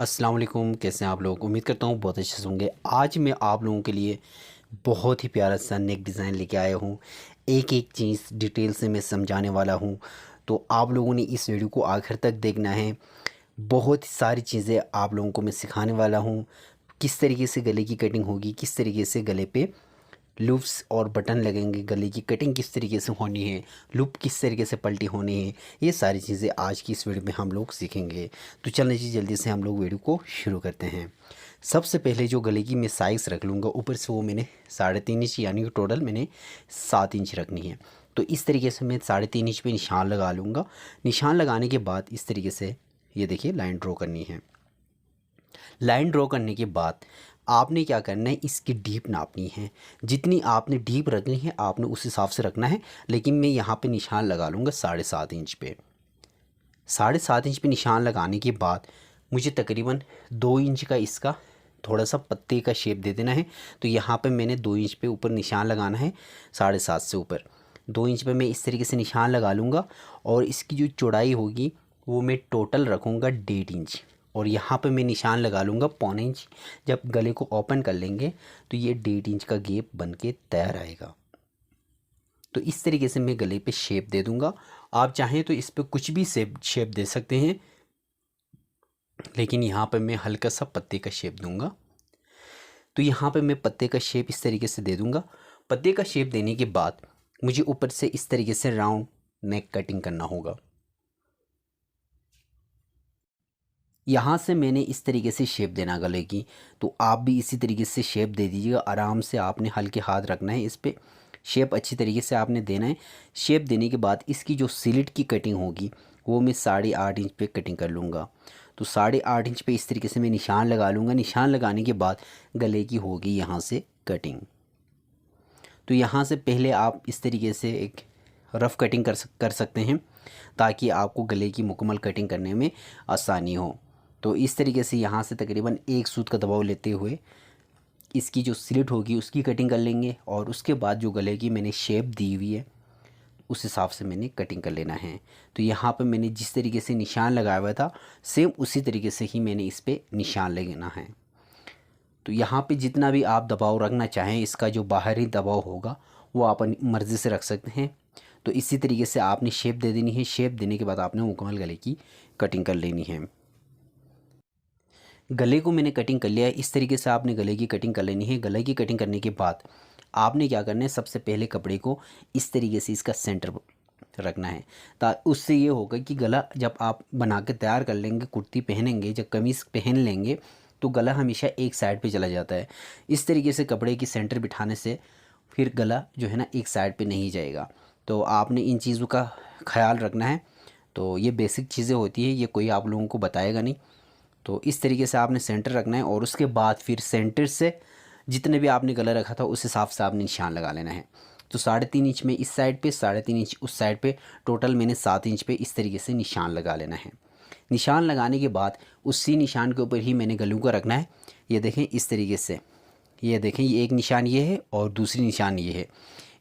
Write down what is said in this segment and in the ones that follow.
अस्सलाम वालेकुम, कैसे हैं आप लोग। उम्मीद करता हूँ बहुत अच्छे से होंगे। आज मैं आप लोगों के लिए बहुत ही प्यारा सा नेक डिज़ाइन लेके आया हूँ। एक एक चीज़ डिटेल से मैं समझाने वाला हूँ, तो आप लोगों ने इस वीडियो को आखिर तक देखना है। बहुत सारी चीज़ें आप लोगों को मैं सिखाने वाला हूँ। किस तरीके से गले की कटिंग होगी, किस तरीके से गले पे लूप्स और बटन लगेंगे, गले की कटिंग किस तरीके से होनी है, लूप किस तरीके से पलटी होनी है, ये सारी चीज़ें आज की इस वीडियो में हम लोग सीखेंगे। तो चलिए जी जल्दी से हम लोग वीडियो को शुरू करते हैं। सबसे पहले जो गले की मैं साइज़ रख लूँगा ऊपर से, वो मैंने 3.5 इंच, यानी कि टोटल मैंने 7 इंच रखनी है। तो इस तरीके से मैं 3.5 इंच पे निशान लगा लूँगा। निशान लगाने के बाद इस तरीके से ये देखिए लाइन ड्रॉ करनी है। लाइन ड्रॉ करने के बाद आपने क्या करना है, इसकी डीप नापनी है। जितनी आपने डीप रखनी है आपने उस हिसाब से रखना है। लेकिन मैं यहाँ पे निशान लगा लूँगा 7.5 इंच पे। 7.5 इंच पे निशान लगाने के बाद मुझे तकरीबन 2 इंच का इसका थोड़ा सा पत्ते का शेप दे देना है। तो यहाँ पे मैंने 2 इंच पे ऊपर निशान लगाना है। 7.5 से ऊपर 2 इंच पे मैं इस तरीके से निशान लगा लूँगा। और इसकी जो चौड़ाई होगी वो मैं टोटल रखूँगा 1.5 इंच। और यहाँ पे मैं निशान लगा लूँगा 1.25 इंच। जब गले को ओपन कर लेंगे तो ये 1.5 इंच का गैप बन के तैयार आएगा। तो इस तरीके से मैं गले पे शेप दे दूँगा। आप चाहें तो इस पे कुछ भी शेप दे सकते हैं, लेकिन यहाँ पे मैं हल्का सा पत्ते का शेप दूंगा। तो यहाँ पे मैं पत्ते का शेप इस तरीके से दे दूंगा। पत्ते का शेप देने के बाद मुझे ऊपर से इस तरीके से राउंड नेक कटिंग करना होगा। यहाँ से मैंने इस तरीके से शेप देना गले की, तो आप भी इसी तरीके से शेप दे दीजिएगा। आराम से आपने हल्के हाथ रखना है इस पर। शेप अच्छी तरीके से आपने देना है। शेप देने के बाद इसकी जो स्लिट की कटिंग होगी वो मैं 8.5 इंच पे कटिंग कर लूँगा। तो 8.5 इंच पे इस तरीके से मैं निशान लगा लूँगा। निशान लगाने के बाद गले की होगी यहाँ से कटिंग। तो यहाँ से पहले आप इस तरीके से एक रफ़ कटिंग कर सकते हैं, ताकि आपको गले की मुकम्मल कटिंग करने में आसानी हो। तो इस तरीके से यहाँ से तकरीबन एक सूत का दबाव लेते हुए इसकी जो स्लिट होगी उसकी कटिंग कर लेंगे। और उसके बाद जो गले की मैंने शेप दी हुई है उस हिसाब से मैंने कटिंग कर लेना है। तो यहाँ पर मैंने जिस तरीके से निशान लगाया हुआ था सेम उसी तरीके से ही मैंने इस पर निशान लगाना है। तो यहाँ पे जितना भी आप दबाव रखना चाहें, इसका जो बाहरी दबाव होगा वो आप अपनी मर्ज़ी से रख सकते हैं। तो इसी तरीके से आपने शेप दे देनी है। शेप देने के बाद आपने मुकम्मल गले की कटिंग कर लेनी है। गले को मैंने कटिंग कर लिया है। इस तरीके से आपने गले की कटिंग कर लेनी है। गले की कटिंग करने के बाद आपने क्या करना है, सबसे पहले कपड़े को इस तरीके से इसका सेंटर रखना है। उससे ये होगा कि गला जब आप बना के तैयार कर लेंगे, कुर्ती पहनेंगे, जब कमीज़ पहन लेंगे तो गला हमेशा एक साइड पे चला जाता है। इस तरीके से कपड़े की सेंटर बिठाने से फिर गला जो है ना एक साइड पे नहीं जाएगा। तो आपने इन चीज़ों का ख्याल रखना है। तो ये बेसिक चीज़ें होती है, ये कोई आप लोगों को बताएगा नहीं। तो इस तरीके से आपने सेंटर रखना है। और उसके बाद फिर सेंटर से जितने भी आपने गला रखा था उस हिसाब से आपने निशान लगा लेना है। तो 3.5 इंच में इस साइड पे, 3.5 इंच उस साइड पे, टोटल मैंने 7 इंच पे इस तरीके से निशान लगा लेना है। निशान लगाने के बाद उसी निशान के ऊपर ही मैंने गलू का रखना है। ये देखें इस तरीके से, ये देखें ये एक निशान ये है और दूसरी निशान ये है।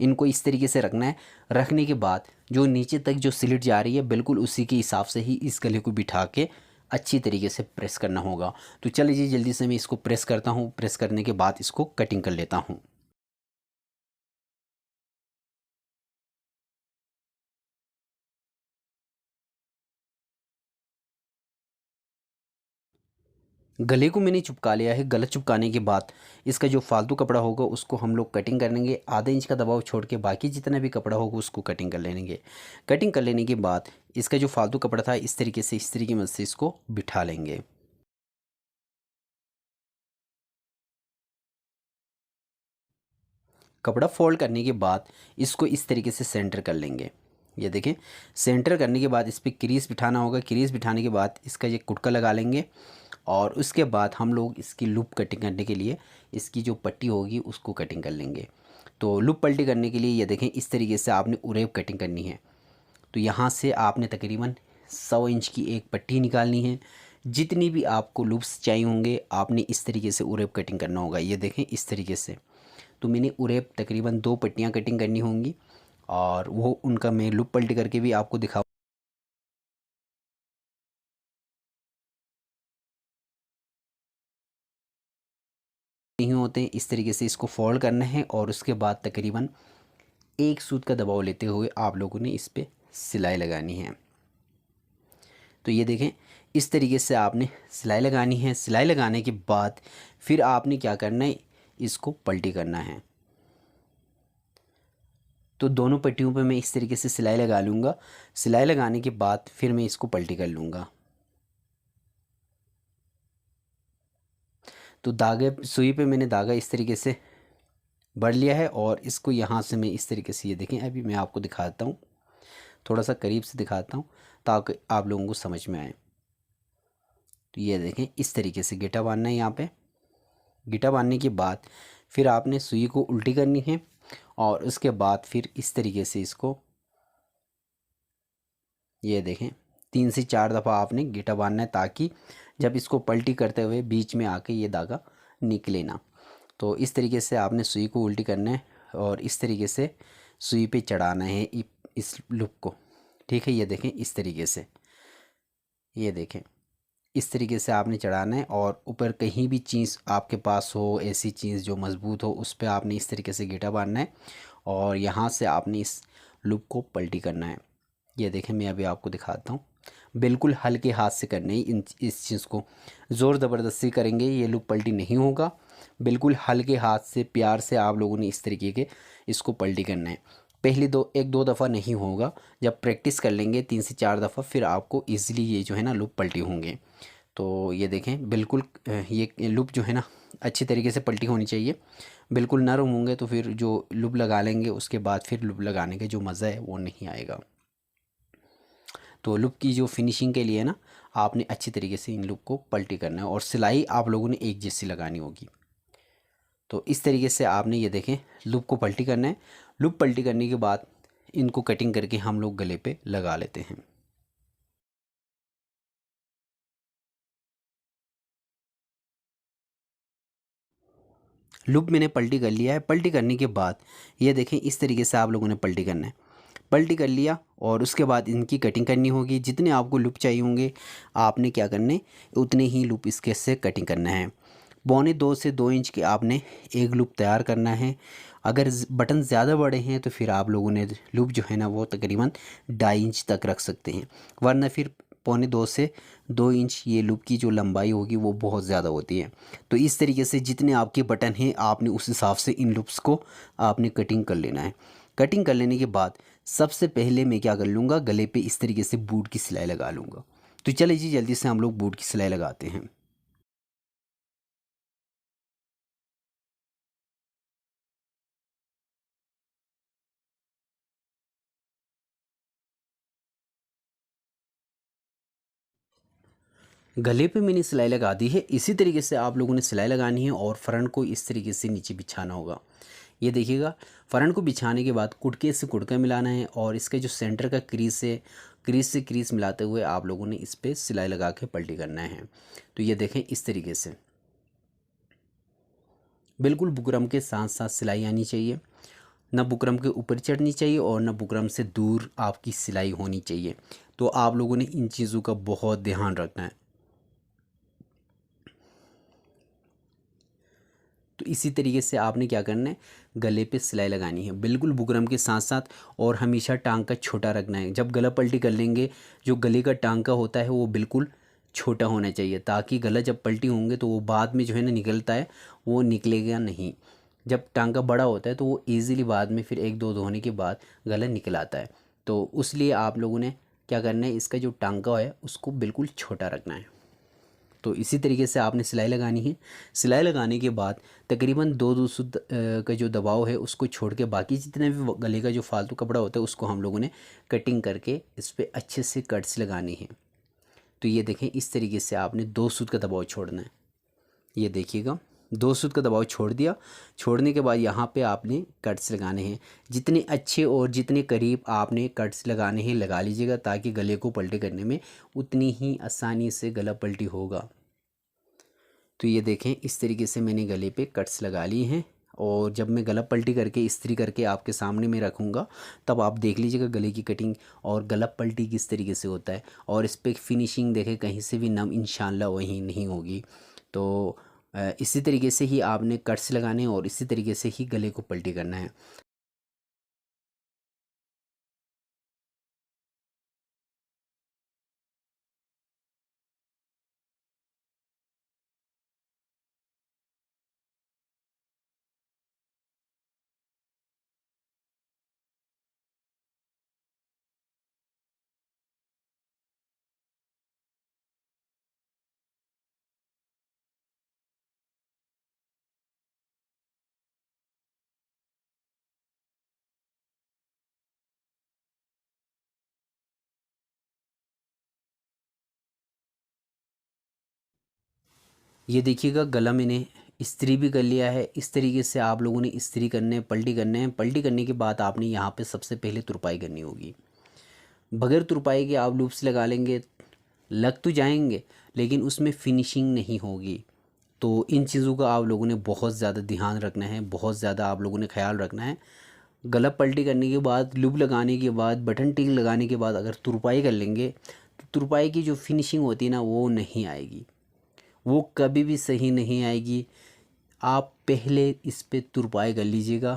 इनको इस तरीके से रखना है। रखने के बाद जो नीचे तक जो स्लिट जा रही है बिल्कुल उसी के हिसाब से ही इस गले को बिठा के अच्छी तरीके से प्रेस करना होगा। तो चलिए जी जल्दी से मैं इसको प्रेस करता हूँ। प्रेस करने के बाद इसको कटिंग कर लेता हूँ। गले को मैंने चिपका लिया है। गला चिपकाने के बाद इसका जो फालतू कपड़ा होगा उसको हम लोग कटिंग कर लेंगे। आधे इंच का दबाव छोड़ के बाकी जितना भी कपड़ा होगा उसको कटिंग कर लेंगे। कटिंग कर लेने के बाद इसका जो फालतू कपड़ा था इस तरीके से इस्त्री की मदद से इसको बिठा लेंगे। कपड़ा फोल्ड करने के बाद इसको इस तरीके से सेंटर कर लेंगे। ये देखें, सेंटर करने के बाद इस पर क्रीज बिठाना होगा। क्रीज बिठाने के बाद इसका ये कुटका लगा लेंगे। और उसके बाद हम लोग इसकी लूप कटिंग करने के लिए इसकी जो पट्टी होगी उसको कटिंग कर लेंगे। तो लूप पट्टी करने के लिए ये देखें इस तरीके से आपने उरेब कटिंग करनी है। तो यहाँ से आपने तकरीबन 100 इंच की एक पट्टी निकालनी है। जितनी भी आपको लूप्स चाहिए होंगे आपने इस तरीके से उरेब कटिंग करना होगा। ये देखें इस तरीके से। तो मैंने उरेब तकरीबन 2 पट्टियाँ कटिंग करनी होंगी और वो उनका मैं लूप पलटी करके भी आपको दिखा होते हैं। इस तरीके से इसको फोल्ड करना है और उसके बाद तकरीबन एक सूत का दबाव लेते हुए आप लोगों ने इस पर सिलाई लगानी है। तो ये देखें, इस तरीके से आपने सिलाई लगानी है। सिलाई लगाने के बाद फिर आपने क्या करना है, इसको पलटी करना है। तो दोनों पट्टियों पे मैं इस तरीके से सिलाई लगा लूँगा। सिलाई लगाने के बाद फिर मैं इसको पलटी कर लूँगा। तो धागे सुई पे मैंने धागा इस तरीके से भर लिया है और इसको यहाँ से मैं इस तरीके से, ये देखें, अभी मैं आपको दिखाता हूँ, थोड़ा सा करीब से दिखाता हूँ ताकि आप लोगों को समझ में आए। तो ये देखें, इस तरीके से गिटा बांधना है। यहाँ पे गिटा बांधने के बाद फिर आपने सुई को उल्टी करनी है और उसके बाद फिर इस तरीके से इसको, ये देखें, 3 से 4 दफ़ा आपने गिटा बांधना है ताकि जब इसको पलटी करते हुए बीच में आके ये धागा निकले ना। तो इस तरीके से आपने सुई को उल्टी करना है और इस तरीके से सुई पे चढ़ाना है इस लूप को। ठीक है, ये देखें, इस तरीके से, ये देखें, इस तरीके से आपने चढ़ाना है और ऊपर कहीं भी चीज़ आपके पास हो, ऐसी चीज़ जो मज़बूत हो, उस पर आपने इस तरीके से गिटा बांधना है और यहाँ से आपने इस लूप को पलटी करना है। ये देखें, मैं अभी आपको दिखाता हूँ। बिल्कुल हल्के हाथ से करना है इस चीज़ को। ज़ोर ज़बरदस्ती करेंगे ये लूप पलटी नहीं होगा। बिल्कुल हल्के हाथ से, प्यार से आप लोगों ने इस तरीके के इसको पलटी करना है। पहली एक दो दफ़ा नहीं होगा, जब प्रैक्टिस कर लेंगे 3 से 4 दफ़ा फिर आपको ईज़िली ये जो है ना लूप पलटी होंगे। तो ये देखें, बिल्कुल ये लूप जो है ना अच्छी तरीके से पलटी होनी चाहिए। बिल्कुल नरम होंगे तो फिर जो लूप लगा लेंगे उसके बाद फिर लूप लगाने का जो मज़ा है वो नहीं आएगा। तो लूप की जो फिनिशिंग के लिए ना आपने अच्छी तरीके से इन लूप को पलटी करना है और सिलाई आप लोगों ने एक जैसी लगानी होगी। तो इस तरीके से आपने, ये देखें, लूप को पलटी करना है। लूप पलटी करने के बाद इनको कटिंग करके हम लोग गले पे लगा लेते हैं। लूप मैंने पलटी कर लिया है। पलटी करने के बाद ये देखें, इस तरीके से आप लोगों ने पलटी करना है। पलटी कर लिया और उसके बाद इनकी कटिंग करनी होगी। जितने आपको लूप चाहिए होंगे आपने क्या करने, उतने ही लूप इसके से कटिंग करना है। 1.25 से 2 इंच के आपने एक लूप तैयार करना है। अगर बटन ज़्यादा बड़े हैं तो फिर आप लोगों ने लूप जो है ना वो तकरीबन 2.5 इंच तक रख सकते हैं, वरना फिर 1.25 से 2 इंच ये लूप की जो लंबाई होगी वो बहुत ज़्यादा होती है। तो इस तरीके से जितने आपके बटन हैं आपने उस हिसाब से इन लूप्स को आपने कटिंग कर लेना है। कटिंग कर लेने के बाद सबसे पहले मैं क्या कर लूँगा, गले पे इस तरीके से बूट की सिलाई लगा लूँगा। तो चलिए जी, जल्दी से हम लोग बूट की सिलाई लगाते हैं। गले पे मैंने सिलाई लगा दी है। इसी तरीके से आप लोगों ने सिलाई लगानी है और फ्रंट को इस तरीके से नीचे बिछाना होगा। ये देखिएगा, फ्रंट को बिछाने के बाद कुड़के से कुड़का मिलाना है और इसके जो सेंटर का क्रीज है, क्रीज से क्रीज मिलाते हुए आप लोगों ने इस पर सिलाई लगा के पलटी करना है। तो ये देखें, इस तरीके से बिल्कुल बुकरम के साथ साथ सिलाई आनी चाहिए। ना बुकरम के ऊपर चढ़नी चाहिए और ना बुकरम से दूर आपकी सिलाई होनी चाहिए। तो आप लोगों ने इन चीज़ों का बहुत ध्यान रखना है। तो इसी तरीके से आपने क्या करना है, गले पे सिलाई लगानी है बिल्कुल बुकरम के साथ साथ। और हमेशा टांग का छोटा रखना है। जब गला पलटी कर लेंगे, जो गले का टांग का होता है वो बिल्कुल छोटा होना चाहिए ताकि गला जब पलटी होंगे तो वो बाद में जो है ना निकलता है, वो निकलेगा नहीं। जब टांका बड़ा होता है तो वो ईज़िली बाद में फिर एक दो धोने के बाद गला निकल आता है। तो उसलिए आप लोगों ने क्या करना है, इसका जो टांका है उसको बिल्कुल छोटा रखना है। तो इसी तरीके से आपने सिलाई लगानी है। सिलाई लगाने के बाद तकरीबन दो सूत का जो दबाव है उसको छोड़ के बाकी जितने भी गले का जो फालतू कपड़ा होता है उसको हम लोगों ने कटिंग करके इस पर अच्छे से कट्स लगानी है। तो ये देखें, इस तरीके से आपने 2 सूत का दबाव छोड़ना है। ये देखिएगा, 2 सूत का दबाव छोड़ दिया। छोड़ने के बाद यहाँ पे आपने कट्स लगाने हैं। जितने अच्छे और जितने करीब आपने कट्स लगाने हैं लगा लीजिएगा ताकि गले को पलटी करने में उतनी ही आसानी से गला पलटी होगा। तो ये देखें, इस तरीके से मैंने गले पे कट्स लगा लिए हैं और जब मैं गला पलटी करके इस्त्री करके आपके सामने में रखूँगा तब आप देख लीजिएगा गले की कटिंग और गला पलटी किस तरीके से होता है। और इस पर फिनिशिंग देखें, कहीं से भी नम इंशाल्लाह वहीं नहीं होगी। तो इसी तरीके से ही आपने कट्स लगाने हैं और इसी तरीके से ही गले को पल्टी करना है। ये देखिएगा गला मैंने इस्त्री भी कर लिया है। इस तरीके से आप लोगों ने इस्त्री करने हैं, पल्टी करने हैं। पल्टी करने के बाद आपने यहाँ पे सबसे पहले तुरपाई करनी होगी। बगैर तुरपाई के आप लूप्स लगा लेंगे, लग तो जाएंगे लेकिन उसमें फिनिशिंग नहीं होगी। तो इन चीज़ों का आप लोगों ने बहुत ज़्यादा ध्यान रखना है, बहुत ज़्यादा आप लोगों ने ख्याल रखना है। गला पल्टी करने के बाद, लूप लगाने के बाद, बटन टिक लगाने के बाद अगर तुरपाई कर लेंगे तो तुरपाई की जो फिनिशिंग होती है ना, वो नहीं आएगी, वो कभी भी सही नहीं आएगी। आप पहले इस पे तुरपाई कर लीजिएगा,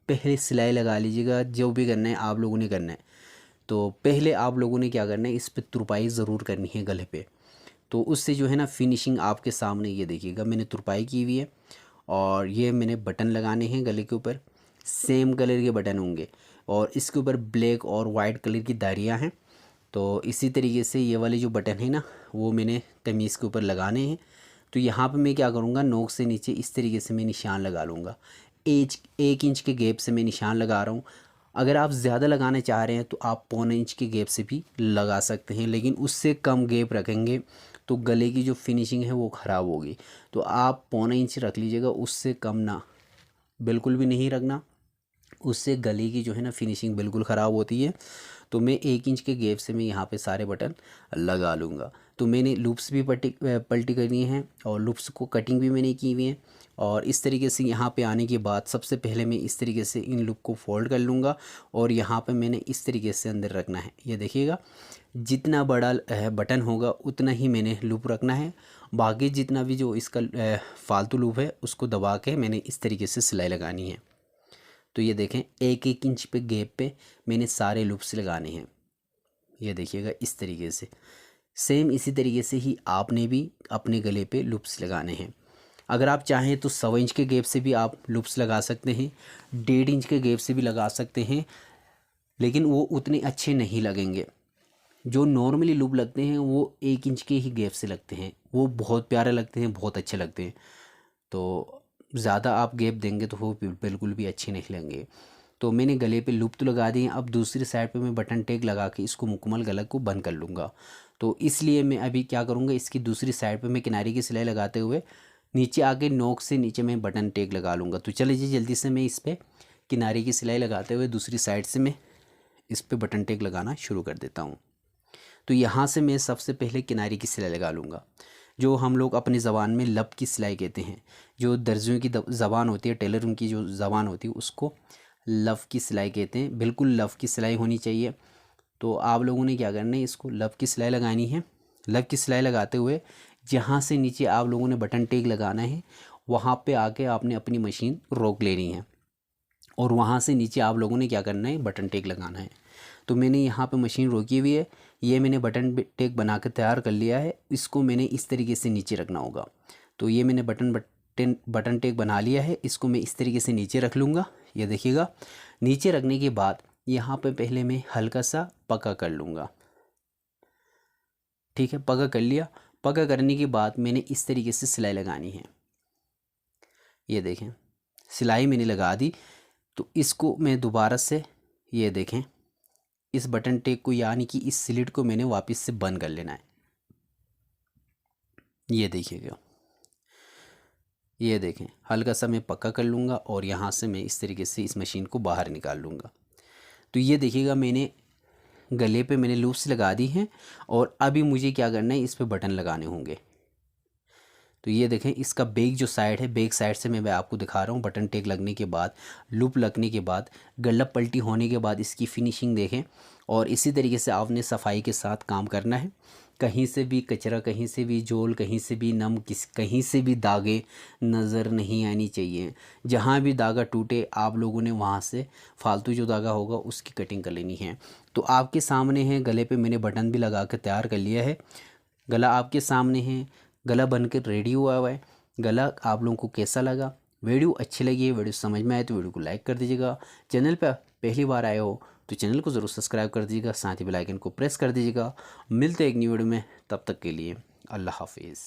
पहले सिलाई लगा लीजिएगा। जो भी करना है आप लोगों ने करना है, तो पहले आप लोगों ने क्या करना है, इस पे तुरपाई ज़रूर करनी है गले पे। तो उससे जो है ना फिनिशिंग आपके सामने, ये देखिएगा मैंने तुरपाई की हुई है और ये मैंने बटन लगाने हैं गले के ऊपर। सेम कलर के बटन होंगे और इसके ऊपर ब्लैक और वाइट कलर की धारियाँ हैं। तो इसी तरीके से ये वाले जो बटन है ना, वो मैंने कमीज़ के ऊपर लगाने हैं। तो यहाँ पे मैं क्या करूँगा, नोक से नीचे इस तरीके से मैं निशान लगा लूँगा। 1 इंच के गैप से मैं निशान लगा रहा हूँ। अगर आप ज़्यादा लगाना चाह रहे हैं तो आप 1.25 इंच के गैप से भी लगा सकते हैं, लेकिन उससे कम गैप रखेंगे तो गले की जो फिनिशिंग है वो ख़राब होगी। तो आप 1.25 इंच रख लीजिएगा, उससे कम ना, बिल्कुल भी नहीं रखना। उससे गले की जो है ना फिनिशिंग बिल्कुल ख़राब होती है। तो मैं 1 इंच के गैप से मैं यहाँ पे सारे बटन लगा लूँगा। तो मैंने लूप्स भी पल्टी करनी है और लूप्स को कटिंग भी मैंने की हुई है। और इस तरीके से यहाँ पे आने के बाद सबसे पहले मैं इस तरीके से इन लूप को फोल्ड कर लूँगा और यहाँ पे मैंने इस तरीके से अंदर रखना है। ये देखिएगा, जितना बड़ा बटन होगा उतना ही मैंने लूप रखना है। बाकी जितना भी जो इसका फालतू लूप है उसको दबा के मैंने इस तरीके से सिलाई लगानी है। तो ये देखें, 1-1 इंच पे गैप पे मैंने सारे लूप्स लगाने हैं। ये देखिएगा इस तरीके से, सेम इसी तरीके से ही आपने भी अपने गले पे लूप्स लगाने हैं। अगर आप चाहें तो 1.25 इंच के गैप से भी आप लूप्स लगा सकते हैं, 1.5 इंच के गैप से भी लगा सकते हैं, लेकिन वो उतने अच्छे नहीं लगेंगे। जो नॉर्मली लूप लगते हैं वो 1 इंच के ही गैप से लगते हैं, वो बहुत प्यारे लगते हैं, बहुत अच्छे लगते हैं। तो ज़्यादा आप गैप देंगे तो वो बिल्कुल भी अच्छे नहीं लगेंगे। तो मैंने गले पे लूप तो लगा दिए, अब दूसरी साइड पे मैं बटन टैग लगा के इसको मुकम्मल गला को बंद कर लूँगा। तो इसलिए मैं अभी क्या करूँगा, इसकी दूसरी साइड पे मैं किनारे की सिलाई लगाते हुए नीचे आके नोक से नीचे मैं बटन टैग लगा लूँगा। तो चलिए जी, जल्दी से मैं इस पर किनारे की सिलाई लगाते हुए दूसरी साइड से मैं इस पर बटन टैग लगाना शुरू कर देता हूँ। तो यहाँ से मैं सबसे पहले किनारे की सिलाई लगा लूँगा, जो हम लोग अपनी ज़बान में लब की सिलाई कहते हैं। जो दर्जियों की ज़बान होती है, टेलर उनकी जो ज़बान होती है उसको लव की सिलाई कहते हैं। बिल्कुल लव की सिलाई होनी चाहिए। तो आप लोगों ने क्या करना है, इसको लव की सिलाई लगानी है। लव की सिलाई लगाते हुए जहाँ से नीचे आप लोगों ने बटन टैग लगाना है वहाँ पे आके आपने अपनी मशीन रोक लेनी है और वहाँ से नीचे आप लोगों ने क्या करना है, बटन टैग लगाना है। तो मैंने यहाँ पे मशीन रोकी हुई है, ये मैंने बटन टैग बना कर तैयार कर लिया है। इसको मैंने इस तरीके से नीचे रखना होगा। तो ये मैंने बटन टैग बना लिया है, इसको मैं इस तरीके से नीचे रख लूँगा। ये देखिएगा, नीचे रखने के बाद यहाँ पे पहले मैं हल्का सा पक्का कर लूँगा। ठीक है, पक्का कर लिया। पक्का करने के बाद मैंने इस तरीके से सिलाई लगानी है। ये देखें, सिलाई मैंने लगा दी। तो इसको मैं दोबारा से, ये देखें, इस बटन टैग को यानी कि इस स्लिट को मैंने वापस से बंद कर लेना है। ये देखिएगा, ये देखें, हल्का सा मैं पक्का कर लूँगा और यहाँ से मैं इस तरीके से इस मशीन को बाहर निकाल लूँगा। तो ये देखिएगा, मैंने गले पे मैंने लूप्स लगा दी हैं और अभी मुझे क्या करना है, इस पे बटन लगाने होंगे। तो ये देखें, इसका बैक जो साइड है, बैक साइड से मैं आपको दिखा रहा हूँ। बटन टैग लगने के बाद, लूप लगने के बाद, गला पल्टी होने के बाद इसकी फिनिशिंग देखें। और इसी तरीके से आपने सफाई के साथ काम करना है। कहीं से भी कचरा, कहीं से भी जोल, कहीं से भी नम, कहीं से भी दागे नज़र नहीं आनी चाहिए। जहाँ भी धागा टूटे आप लोगों ने वहाँ से फालतू जो धागा होगा उसकी कटिंग कर लेनी है। तो आपके सामने है, गले पे मैंने बटन भी लगा कर तैयार कर लिया है। गला आपके सामने है, गला बनकर रेडी हुआ है। गला आप लोगों को कैसा लगा? वीडियो अच्छी लगी है, वीडियो समझ में आए तो वीडियो को लाइक कर दीजिएगा। चैनल पर पहली बार आए हो तो चैनल को ज़रूर सब्सक्राइब कर दीजिएगा, साथ ही बेल आइकन को प्रेस कर दीजिएगा। मिलते हैं एक न्यू वीडियो में, तब तक के लिए अल्लाह हाफिज़।